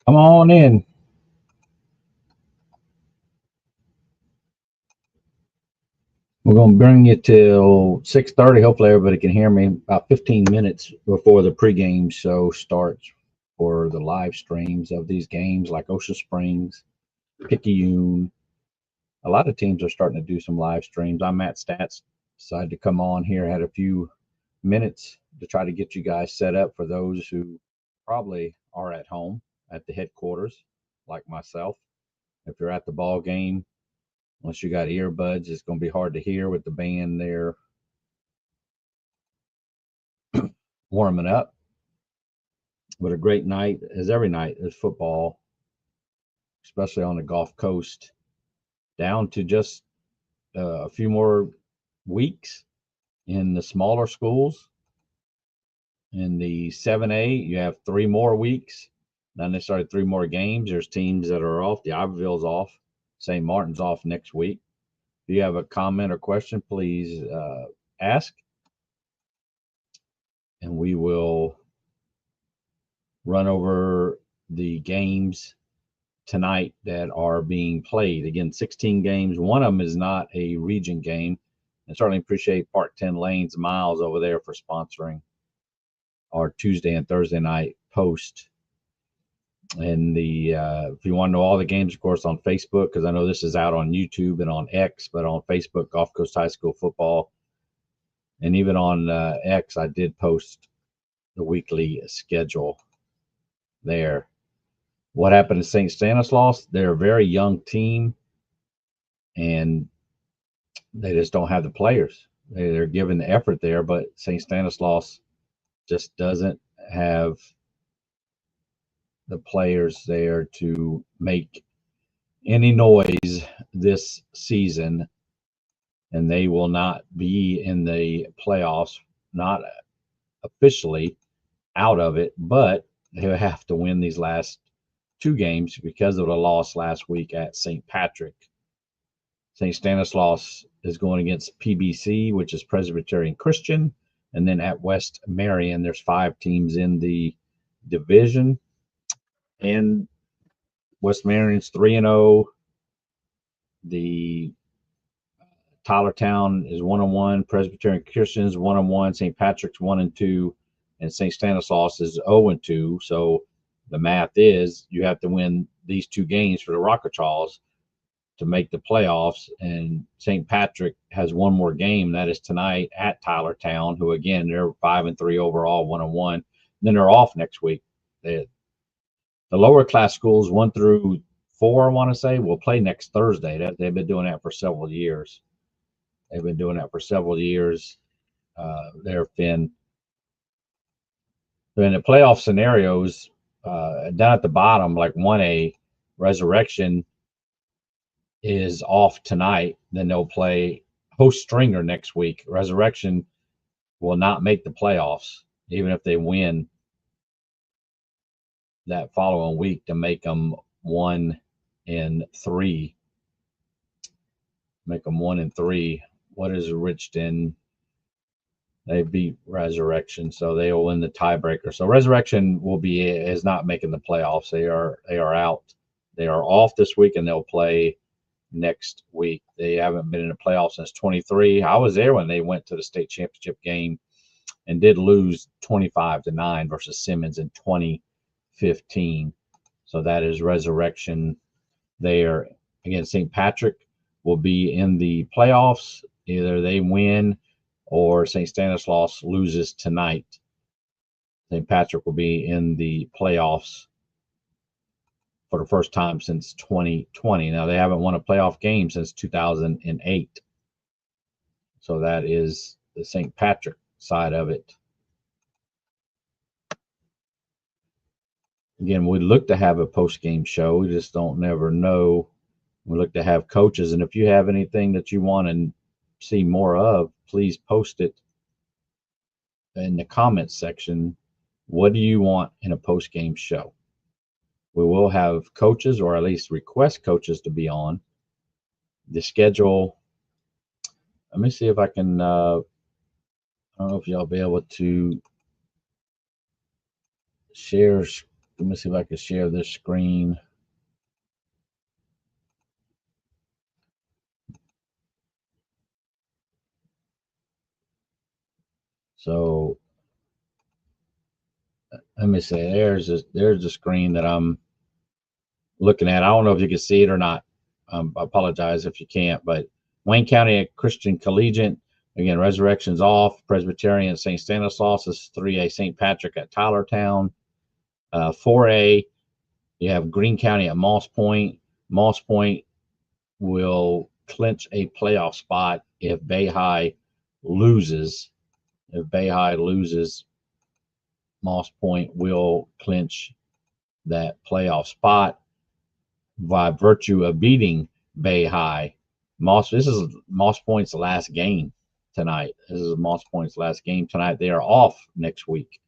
Come on in. We're going to bring you till 6:30. Hopefully everybody can hear me. About 15 minutes before the pregame show starts for the live streams of these games like Ocean Springs, Picayune. A lot of teams are starting to do some live streams. I'm Matt Stats. Decided to come on here. Had a few minutes to try to get you guys set up for those who probably are at home at the headquarters, like myself. If you're at the ball game, unless you got earbuds, it's going to be hard to hear with the band there warming up. But a great night, as every night, is football, especially on the Gulf Coast, down to just a few more weeks in the smaller schools. In the 7A, you have 3 more weeks, not necessarily 3 more games. There's teams that are off. The Iberville's off. St. Martin's off next week. If you have a comment or question, please ask, and we will run over the games tonight that are being played. Again, 16 games. One of them is not a region game. And certainly appreciate Park 10 Lanes Miles over there for sponsoring our Tuesday and Thursday night post. And the if you want to know all the games, of course, on Facebook, because I know this is out on YouTube and on X, but on Facebook, Gulf Coast High School Football. And even on X, I did post the weekly schedule there. What happened to St. Stanislaus? They're a very young team, and they just don't have the players. They're giving the effort there, but St. Stanislaus just doesn't have the players there to make any noise this season, and they will not be in the playoffs, not officially out of it, but they have to win these last 2 games because of the loss last week at St. Patrick. St. Stanislaus is going against PBC, which is Presbyterian Christian, and then at West Marion, there's 5 teams in the division, and West Marion's 3-0. The Tylertown is 1-1. Presbyterian Christian is 1-1. St. Patrick's 1-2, and St. Stanislaus is 0-2. So the math is you have to win these 2 games for the Rockachaws to make the playoffs. And St. Patrick has 1 more game. That is tonight at Tylertown, who again they're 5-3 overall, 1-1. Then they're off next week. The lower class schools 1 through 4, I want to say, will play next Thursday. They've been doing that for several years. There have been in the playoff scenarios down at the bottom, like 1A, Resurrection is off tonight. Then they'll play host Stringer next week. Resurrection will not make the playoffs, even if they win that following week, to make them 1-3. Make them 1-3. What is Richton? They beat Resurrection, so they will win the tiebreaker. So Resurrection is not making the playoffs. They are out. They are off this week, and they'll play next week. They haven't been in the playoffs since 23. I was there when they went to the state championship game and did lose 25-9 versus Simmons in 2015. So that is Resurrection there. Again, St. Patrick will be in the playoffs. Either they win or St. Stanislaus loses tonight. St. Patrick will be in the playoffs for the first time since 2020. Now, they haven't won a playoff game since 2008. So that is the St. Patrick side of it. Again, we'd look to have a post-game show. We just don't never know We look to have coaches, and if you have anything that you want to see more of, please post it in the comments section. What do you want in a post-game show? We will have coaches, or at least request coaches to be on. The schedule, let me see if I can, I don't know if y'all be able to share. Let me see if I can share this screen. So let me see. There's the screen that I'm looking at. I don't know if you can see it or not. I apologize if you can't, but Wayne County Christian Collegiate, again, Resurrection's off. Presbyterian St. Stanislaus is 3A. St. Patrick at Tylertown. 4A, you have Greene County at Moss Point. Moss Point will clinch a playoff spot if Bay High loses. If Bay High loses, Moss Point will clinch that playoff spot by virtue of beating Bay High. This is Moss Point's last game tonight. This is Moss Point's last game tonight. They are off next week,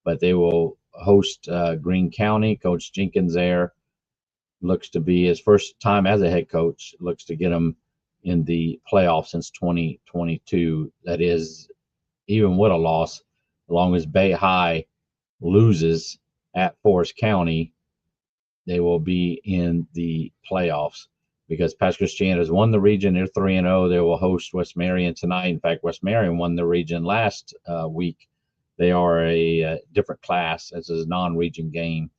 but they will host Greene County. Coach Jenkins there looks to be his first time as a head coach, looks to get them in the playoffs since 2022. That is, even with a loss, as long as Bay High loses at Forest County, they will be in the playoffs, because Pass Christiana has won the region. They're 3-0. They will host West Marion tonight. In fact, West Marion won the region last week. They are a different class. This is a non-region game.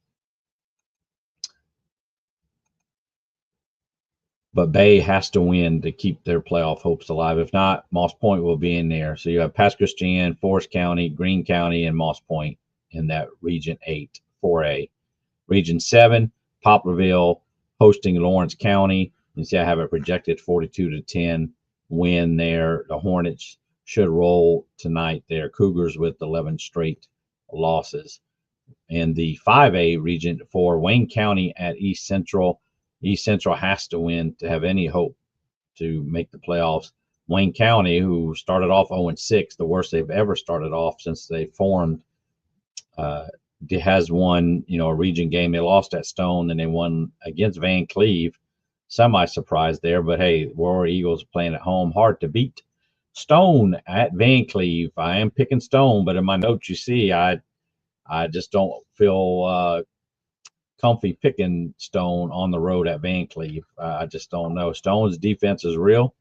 But Bay has to win to keep their playoff hopes alive. If not, Moss Point will be in there. So you have Pass Christian, Forest County, Greene County, and Moss Point in that Region 8, 4A. Region 7, Poplarville hosting Lawrence County. You see I have it projected 42-10 win there. The Hornets should roll tonight there. Cougars with 11 straight losses. And the 5A region for Wayne County at East Central. East Central has to win to have any hope to make the playoffs. Wayne County, who started off 0-6, the worst they've ever started off since they formed, has won, a region game. They lost at Stone, and they won against Van Cleve. Semi-surprised there, but hey, War Eagles playing at home. Hard to beat. Stone at Van Cleve. I am picking Stone, but in my notes you see I just don't feel comfy picking Stone on the road at Van Cleve. I just don't know. Stone's defense is real,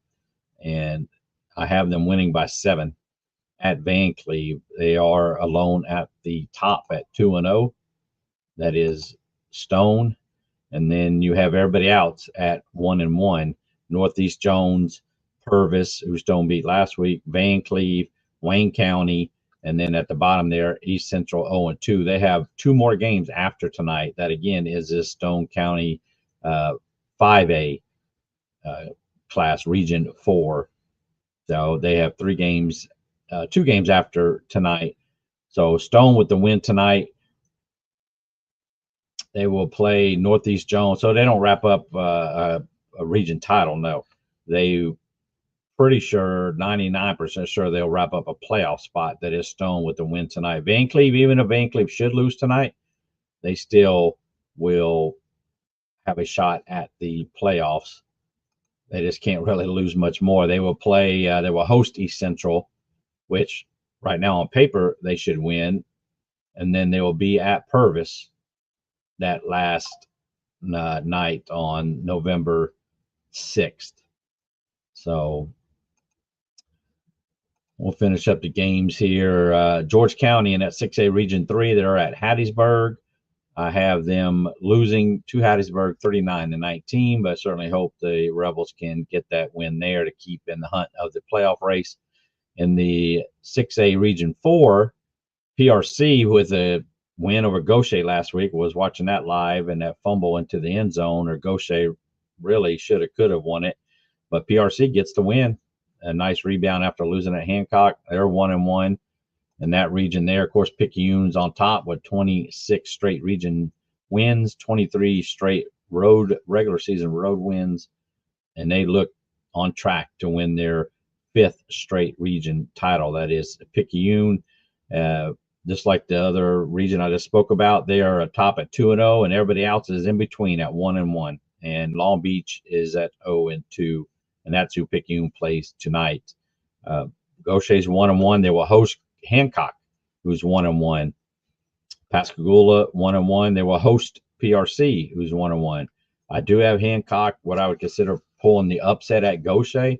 and I have them winning by 7 at Van Cleve. They are alone at the top at 2-0. That is Stone. And then you have everybody else at 1-1. Northeast Jones, Purvis, who Stone beat last week, Van Cleve, Wayne County, and then at the bottom there, East Central 0-2. They have 2 more games after tonight. That, again, is this Stone County 5A class, Region 4. So they have 3 games, 2 games after tonight. So Stone with the win tonight, they will play Northeast Jones. So they don't wrap up a region title, no. They pretty sure, 99% sure they'll wrap up a playoff spot. That is Stone with the win tonight. Van Cleve, even if Van Cleve should lose tonight, they still will have a shot at the playoffs. They just can't really lose much more. They will play, they will host East Central, which right now on paper they should win. And then they will be at Purvis that last night on November 6th. So we'll finish up the games here. George County in that 6A Region 3, they're at Hattiesburg. I have them losing to Hattiesburg 39-19, but I certainly hope the Rebels can get that win there to keep in the hunt of the playoff race. In the 6A Region 4, PRC with a win over Gaucher last week. Was watching that live, and that fumble into the end zone, or Gaucher really should have, could have won it. But PRC gets the win. A nice rebound after losing at Hancock. They're 1-1 in that region there. Of course, Picayune's on top with 26 straight region wins, 23 straight regular season road wins, and they look on track to win their 5th straight region title. That is Picayune. Just like the other region I just spoke about, they are atop at 2-0, and everybody else is in between at 1-1. And Long Beach is at 0-2, and that's who Picayune plays tonight. Gaucher's 1-1. They will host Hancock, who's 1-1. Pascagoula 1-1. They will host PRC, who's 1-1. I do have Hancock, what I would consider pulling the upset at Gaucher.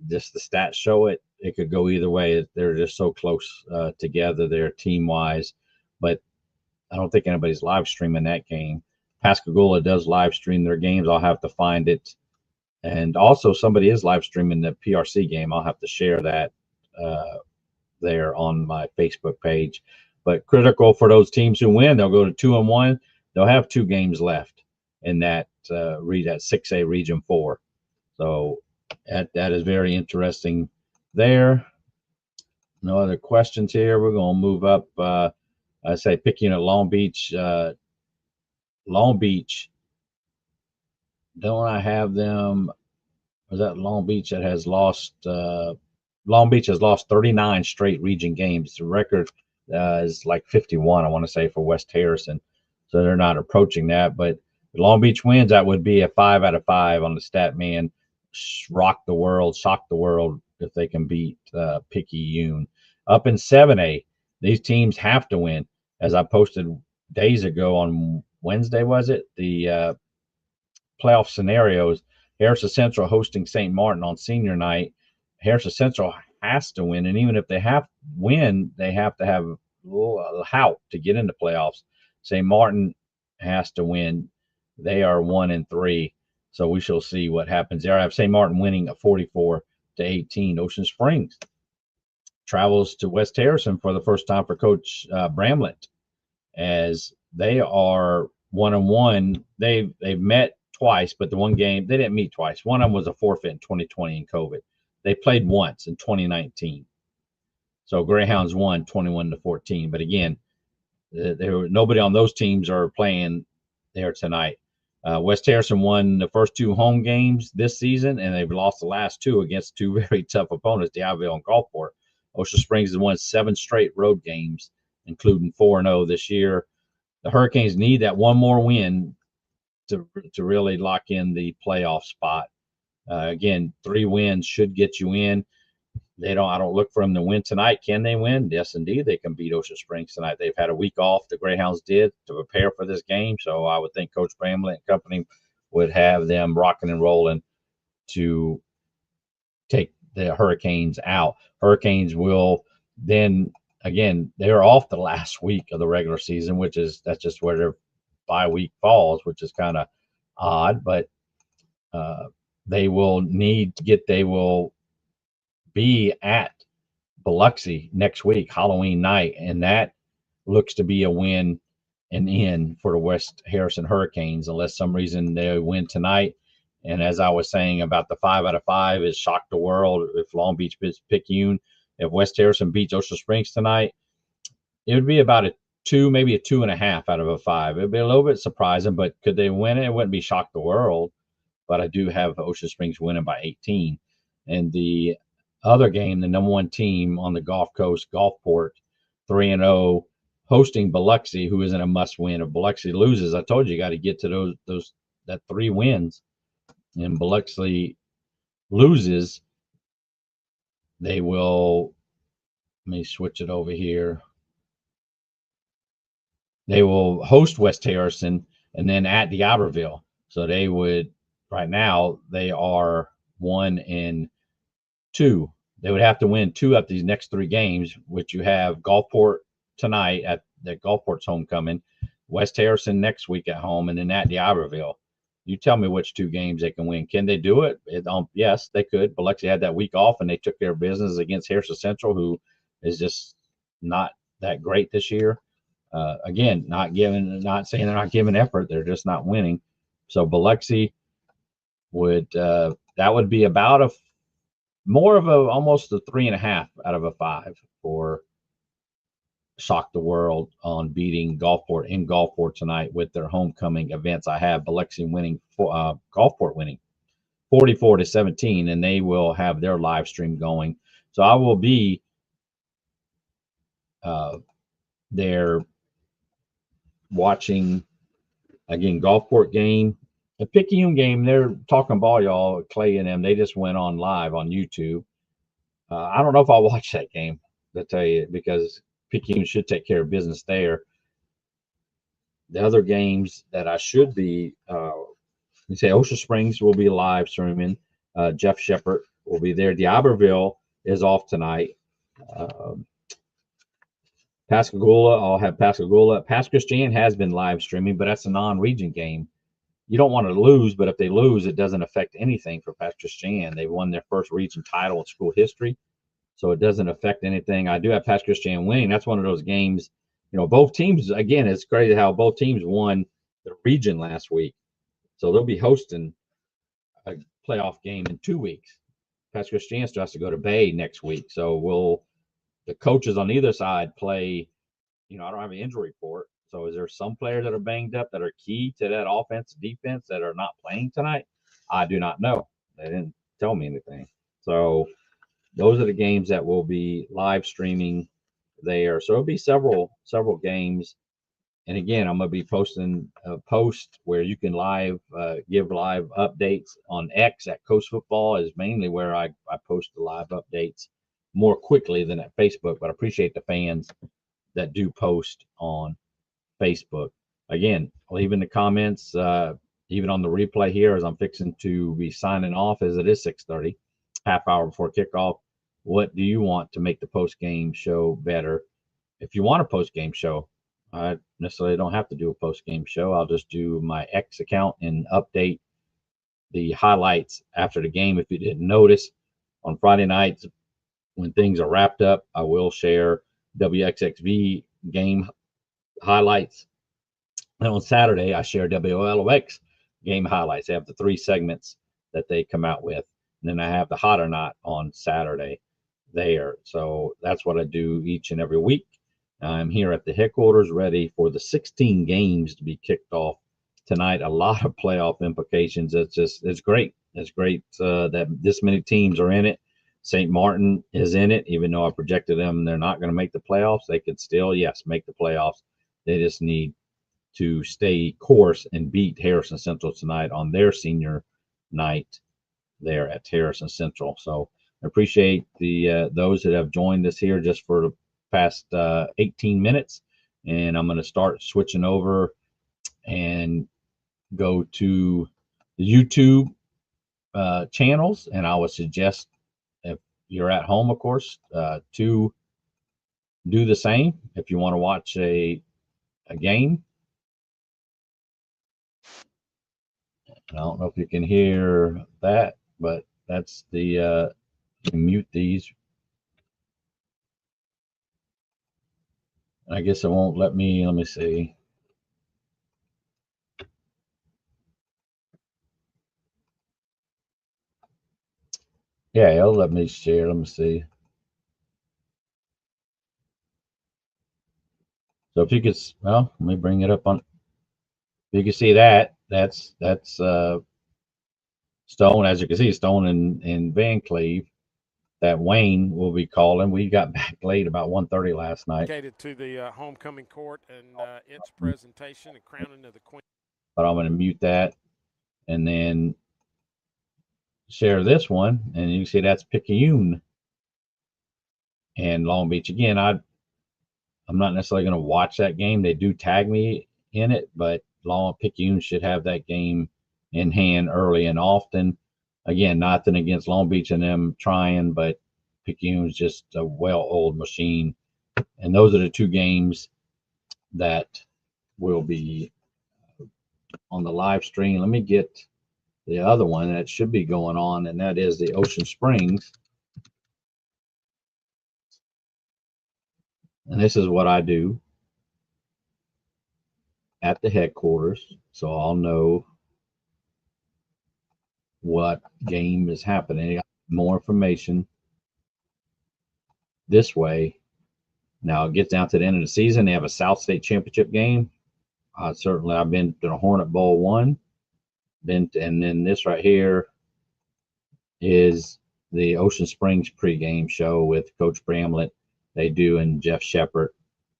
Just the stats show it. It could go either way. They're just so close together there team wise, but I don't think anybody's live streaming that game. Pascagoula does live stream their games. I'll have to find it. And also somebody is live streaming the PRC game. I'll have to share that there on my Facebook page. But critical for those teams who win, they'll go to 2-1. They'll have 2 games left in that 6A Region 4. So that is very interesting there. No other questions here. We're going to move up. I say picking at Long Beach. Long Beach, don't I have them? Was that Long Beach that has lost? Long Beach has lost 39 straight region games. The record is like 51, I want to say, for West Harrison. So they're not approaching that. But Long Beach wins, that would be a 5 out of 5 on the Statman. Rock the world, shock the world if they can beat Picayune. Up in 7A, these teams have to win. As I posted days ago on Wednesday, was it? The playoff scenarios. Harrison Central hosting St. Martin on senior night. Harrison Central has to win, and even if they have win, they have to have a little help to get into playoffs. St. Martin has to win. They are 1-3, so we shall see what happens there. I have St. Martin winning a 44-18. Ocean Springs travels to West Harrison for the first time for Coach Bramlett, as they are 1-1. They've met twice, but the one game they didn't meet twice. One of them was a forfeit in 2020 in COVID. They played once in 2019. So Greyhounds won 21-14. But again, nobody on those teams are playing there tonight. West Harrison won the first 2 home games this season, and they've lost the last 2 against 2 very tough opponents, D'Iberville and Gulfport. Ocean Springs has won 7 straight road games, including 4-0 this year. The Hurricanes need that one more win to really lock in the playoff spot. Again, 3 wins should get you in. I don't look for them to win tonight. Can they win? Yes, indeed, they can beat Ocean Springs tonight. They've had a week off. The Greyhounds did to prepare for this game, so I would think Coach Bramlett and company would have them rocking and rolling to take the Hurricanes out. Hurricanes will then, again, they're off the last week of the regular season, that's just where their bye week falls, which is kind of odd, but they will be at Biloxi next week, Halloween night, and that looks to be a win and in for the West Harrison Hurricanes, unless some reason they win tonight. And as I was saying about the 5 out of 5 is shock the world. If Long Beach beats Picayune, if West Harrison beats Ocean Springs tonight, it would be about a 2, maybe a 2.5 out of a 5. It'd be a little bit surprising, but could they win it? It wouldn't be shock the world. But I do have Ocean Springs winning by 18. And the other game, the number 1 team on the Gulf Coast, Gulfport, 3-0, hosting Biloxi, who isn't a must-win. If Biloxi loses, I told you got to get to that 3 wins. And Biloxi loses, they will. Let me switch it over here. They will host West Harrison and then at D'Iberville. So they would. Right now, they are 1-2. They would have to win 2 of these next 3 games, which you have Gulfport tonight at Gulfport's homecoming, West Harrison next week at home, and then at D'Iberville. You tell me which 2 games they can win. Can they do it? Yes, they could. Biloxi had that week off, and they took their business against Harrison Central, who is just not that great this year. Again, not saying they're not giving effort. They're just not winning. So Biloxi would that would be about almost a 3.5 out of a 5 for shock the world on beating Gulfport in Gulfport tonight with their homecoming events. I have Biloxi winning, Gulfport winning 44-17, and they will have their live stream going. So I will be there watching, again, Gulfport game. The Picayune game, they're talking ball, y'all. Clay and them, they just went on live on YouTube. I don't know if I'll watch that game, to tell you, because Picayune should take care of business there. The other games that I should be, you say Ocean Springs will be live streaming. Jeff Shepard will be there. D'Iberville is off tonight. Pascagoula, I'll have Pascagoula. Pass Christian has been live streaming, but that's a non-region game. You don't want to lose, but if they lose, it doesn't affect anything for Pass Christian. They won their first region title in school history, so it doesn't affect anything. I do have Pass Christian winning. That's one of those games, both teams, again, it's crazy how both teams won the region last week. So they'll be hosting a playoff game in 2 weeks. Pass Christian still has to go to Bay next week. So the coaches on either side play, I don't have an injury report. So is there some players that are banged up that are key to that offense, defense that are not playing tonight? I do not know. They didn't tell me anything. So those are the games that will be live streaming there. So it'll be several games. And again, I'm going to be posting a post where you can give live updates on X at Coast Football is mainly where I post the live updates more quickly than at Facebook. But I appreciate the fans that do post on Facebook. Again, leave in the comments, even on the replay here as I'm fixing to be signing off, as it is 6:30, half hour before kickoff. What do you want to make the post-game show better? If you want a post-game show, I necessarily don't have to do a post-game show. I'll just do my X account and update the highlights after the game. If you didn't notice, on Friday nights when things are wrapped up, I will share WXXV game highlights. And on Saturday, I share WLOX game highlights. They have the 3 segments that they come out with. And then I have the Hot or Not on Saturday there. So that's what I do each and every week. I'm here at the headquarters ready for the 16 games to be kicked off tonight. A lot of playoff implications. It's great. It's great that this many teams are in it. St. Martin is in it, even though I projected them, they're not going to make the playoffs. They could still, yes, make the playoffs. They just need to stay course and beat Harrison Central tonight on their senior night there at Harrison Central. So I appreciate those that have joined us here just for the past 18 minutes. And I'm going to start switching over and go to the YouTube channels. And I would suggest, if you're at home, of course, to do the same. If you want to watch a game, I don't know if you can hear that, but that's the you can mute these. I guess it won't let me see. Yeah, it'll let me share. Let me see. So if you could, well, let me bring it up on. If you can see that, that's Stone. As you can see, Stone and Van Cleve. That Wayne will be calling. We got back late, about 1:30 last night. Dedicated to the homecoming court and its presentation and crowning of the queen. But I'm going to mute that and then share this one, and you can see that's Picayune and Long Beach. Again, I'm not necessarily going to watch that game. They do tag me in it, but Picayune should have that game in hand early and often. Again, nothing against Long Beach and them trying, but Picayune's just a well-oiled machine. And those are the 2 games that will be on the live stream. Let me get the other one that should be going on, and that is the Ocean Springs. And this is what I do at the headquarters, so I'll know what game is happening. More information this way Now it gets down to the end of the season. They have a South State championship game. Certainly, I've been to the Hornet Bowl 1. And then this right here is the Ocean Springs pregame show with Coach Bramlett. They do, and Jeff Shepard.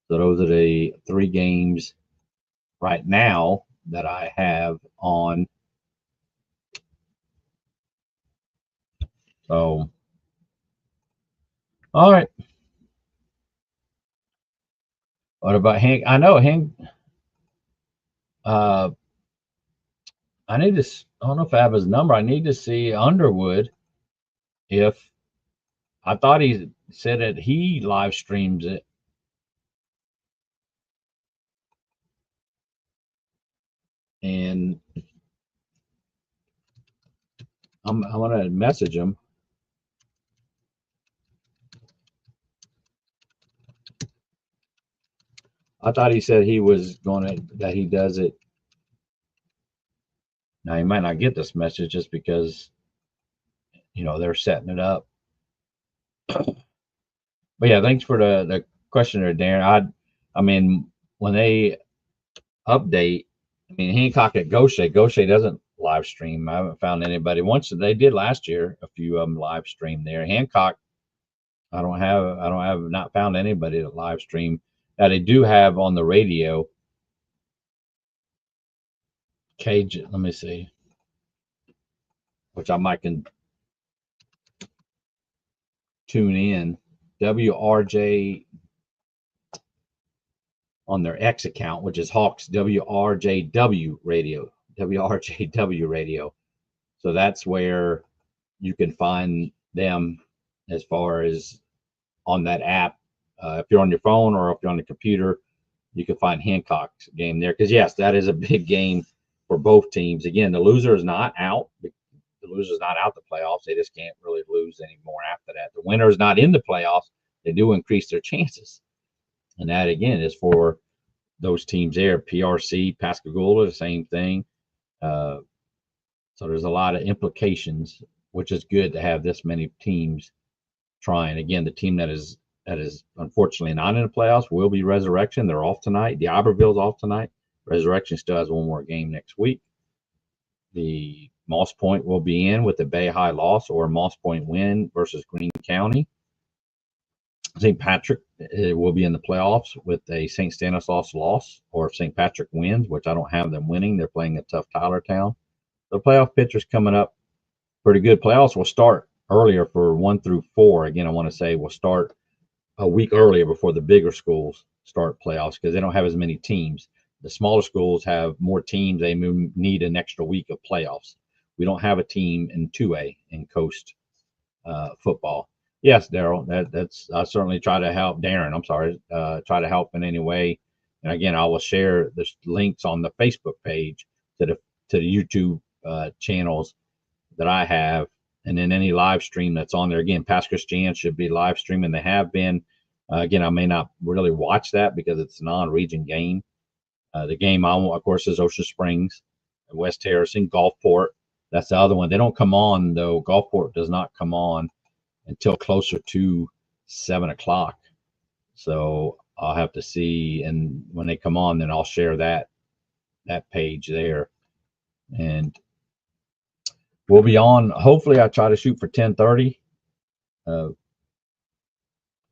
So those are the 3 games right now that I have on. So, all right. What about Hank? I know Hank. I need to. I don't know if I have his number. I need to see Underwood. If I thought he said that he live streams it. And I'm gonna message him. I thought he said he was that he does it. Now he might not get this message just because they're setting it up. But yeah, thanks for the question there, Darren. I mean, when they update, I mean, Hancock at Gaucher doesn't live stream. I haven't found anybody. Once they did last year, a few of them live stream there. Hancock, I don't have not found anybody that live stream. Now they do have on the radio. Cage, let me see, which I might can tune in. WRJ on their X account, which is Hawks WRJW radio. WRJW radio. So that's where you can find them as far as on that app. If you're on your phone or if you're on the computer, you can find Hancock's game there. Because yes, that is a big game for both teams. Again, the loser is not out. The loser is not out the playoffs. They just can't really lose anymore after that. The winner is not in the playoffs. They do increase their chances. And that, again, is for those teams there. PRC, Pascagoula, the same thing. So there's a lot of implications, which is good to have this many teams trying. Again, the team that is unfortunately not in the playoffs will be Resurrection. They're off tonight. The Iberville's off tonight. Resurrection still has one more game next week. The Moss Point will be in with the Bay High loss or Moss Point win versus Greene County. St. Patrick will be in the playoffs with a St. Stanislaus loss, or if St. Patrick wins, which I don't have them winning. They're playing a tough Tylertown. The playoff picture's coming up pretty good. Playoffs will start earlier for 1 through 4. Again, I want to say we'll start a week earlier before the bigger schools start playoffs because they don't have as many teams. The smaller schools have more teams. They need an extra week of playoffs. We don't have a team in 2A in Coast football. Yes, Daryl, that's I certainly try to help Darren. I'm sorry, try to help in any way. And again, I will share the links on the Facebook page to the YouTube channels that I have, and then any live stream that's on there. Again, Pastor Christian should be live streaming. They have been. Again, I may not really watch that because it's a non-region game. The game I want, of course, is Ocean Springs, West Harrison, Gulfport. That's the other one. They don't come on though. Gulfport does not come on until closer to 7 o'clock. So I'll have to see, and when they come on, then I'll share that page there, and we'll be on. Hopefully, I try to shoot for 10:30 to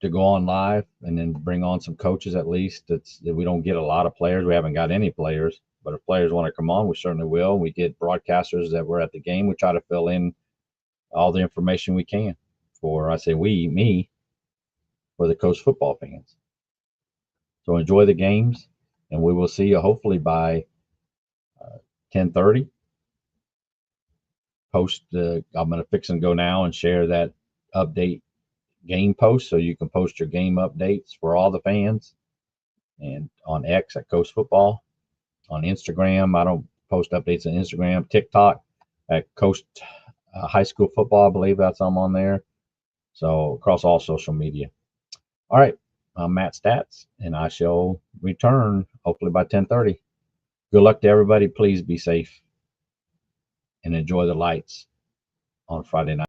go on live, and then bring on some coaches at least. That we don't get a lot of players. We haven't got any players, but if players want to come on, we certainly will. We get broadcasters that were at the game. We try to fill in all the information we can for, I say me, for the Coast football fans. So enjoy the games, and we will see you hopefully by 10:30. Post I'm going to fix and go now and share that update game post so you can post your game updates for all the fans, and on X at Coast Football, on Instagram. I don't post updates on Instagram. TikTok at Coast High School Football. I believe that's on there. So across all social media. All right. I'm Matt Stats, and I shall return hopefully by 10:30. Good luck to everybody. Please be safe and enjoy the lights on Friday night.